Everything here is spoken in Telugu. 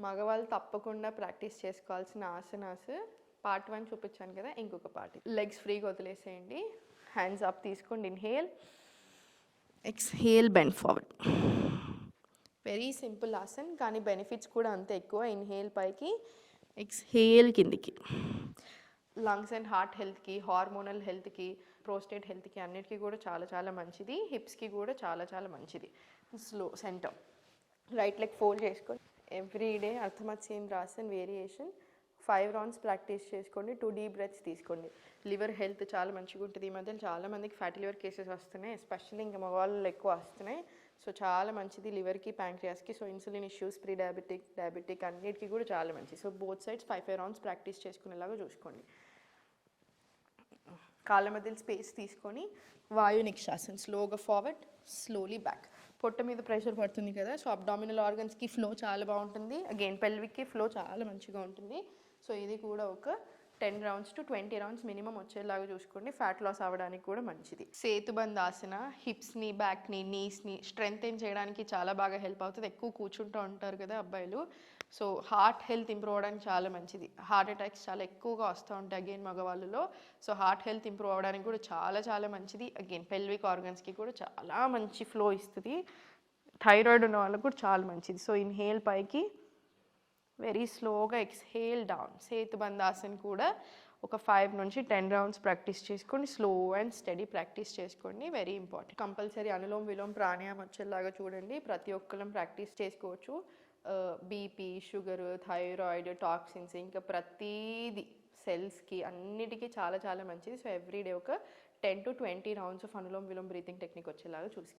మగవాళ్ళు తప్పకుండా ప్రాక్టీస్ చేసుకోవాల్సిన ఆసనాస్ పార్ట్ 1 చూపించాను కదా, ఇంకొక పార్ట్. లెగ్స్ ఫ్రీగా వదిలేసేయండి, హ్యాండ్స్ అప్ తీసుకోండి, inhale, exhale, bend forward. Very simple asan, కానీ బెనిఫిట్స్ కూడా అంతే ఎక్కువ. ఇన్హేల్ పైకి, ఎక్స్హేల్ కిందికి. లంగ్స్ అండ్ హార్ట్ హెల్త్కి, హార్మోనల్ హెల్త్కి, ప్రోస్టేట్ హెల్త్కి అన్నిటికీ కూడా చాలా చాలా మంచిది. హిప్స్కి కూడా చాలా చాలా మంచిది. Slow centre, right leg fold చేసుకొని everyday Ardhamatsyendrasan variation 5 rounds practice చేసుకోండి. 2 డీప్ బ్రెత్స్ తీసుకోండి. లివర్ హెల్త్ చాలా మంచిగా ఉంటుంది. ఈ మధ్యన చాలా మందికి ఫ్యాటీ లివర్ కేసెస్ వస్తున్నాయి, ఎస్పెషల్లీ ఇంకా మగవాళ్ళు ఎక్కువ వస్తున్నాయి. సో చాలా మంచిది లివర్కి, ప్యాంక్రియాస్కి. So insulin issues, pre diabetic అన్నిటికీ కూడా చాలా మంచిది. So both sides 5 rounds practice చేసుకునేలాగా చూసుకోండి. కాళ్ళ మధ్యలో స్పేస్ తీసుకొని వాయు నిక్షాసన్, స్లోగా ఫార్వర్డ్, స్లోలీ బ్యాక్. పొట్ట మీద ప్రెషర్ పడుతుంది కదా, సో అబ్డామినల్ ఆర్గన్స్కి ఫ్లో చాలా బాగుంటుంది. అగైన్ పెల్విక్కి ఫ్లో చాలా మంచిగా ఉంటుంది. సో ఇది కూడా ఒక 10 రౌండ్స్ టు 20 రౌండ్స్ మినిమం వచ్చేలాగా చూసుకోండి. ఫ్యాట్ లాస్ అవ్వడానికి కూడా మంచిది. సేతుబంద్ ఆసన హిప్స్ని, బ్యాక్ని, నీస్ని స్ట్రెంగ్తెన్ చేయడానికి చాలా బాగా హెల్ప్ అవుతుంది. ఎక్కువ కూర్చుంటూ ఉంటారు కదా అబ్బాయిలు, సో హార్ట్ హెల్త్ ఇంప్రూవ్ అవ్వడానికి చాలా మంచిది. హార్ట్ అటాక్స్ చాలా ఎక్కువగా వస్తూ ఉంటాయి అగైన్ మగవాళ్ళలో. సో హార్ట్ హెల్త్ ఇంప్రూవ్ అవ్వడానికి కూడా చాలా చాలా మంచిది. అగైన్ పెల్విక్ ఆర్గన్స్కి కూడా చాలా మంచి ఫ్లో ఇస్తుంది. థైరాయిడ్ ఉన్న వాళ్ళకు కూడా చాలా మంచిది. సో ఇన్హేల్ పైకి, వెరీ స్లోగా ఎక్స్హేల్ డౌన్. సేతుబంధాసన్ కూడా ఒక 5 నుంచి 10 రౌండ్స్ ప్రాక్టీస్ చేసుకోండి. స్లో అండ్ స్టడీ ప్రాక్టీస్ చేసుకోండి, వెరీ ఇంపార్టెంట్. కంపల్సరీ అనులోమ్ విలోమ్ ప్రాణాయామం వచ్చేలాగా చూడండి. ప్రతి ఒక్కరం ప్రాక్టీస్ చేసుకోవచ్చు. బీపీ, షుగర్, థైరాయిడ్, టాక్సిన్స్, ఇంకా ప్రతీది సెల్స్కి అన్నిటికీ చాలా చాలా మంచిది. సో ఎవ్రీడే ఒక 10 to 20 rounds of Anulom Vilom breathing technique వచ్చేలాగా చూసి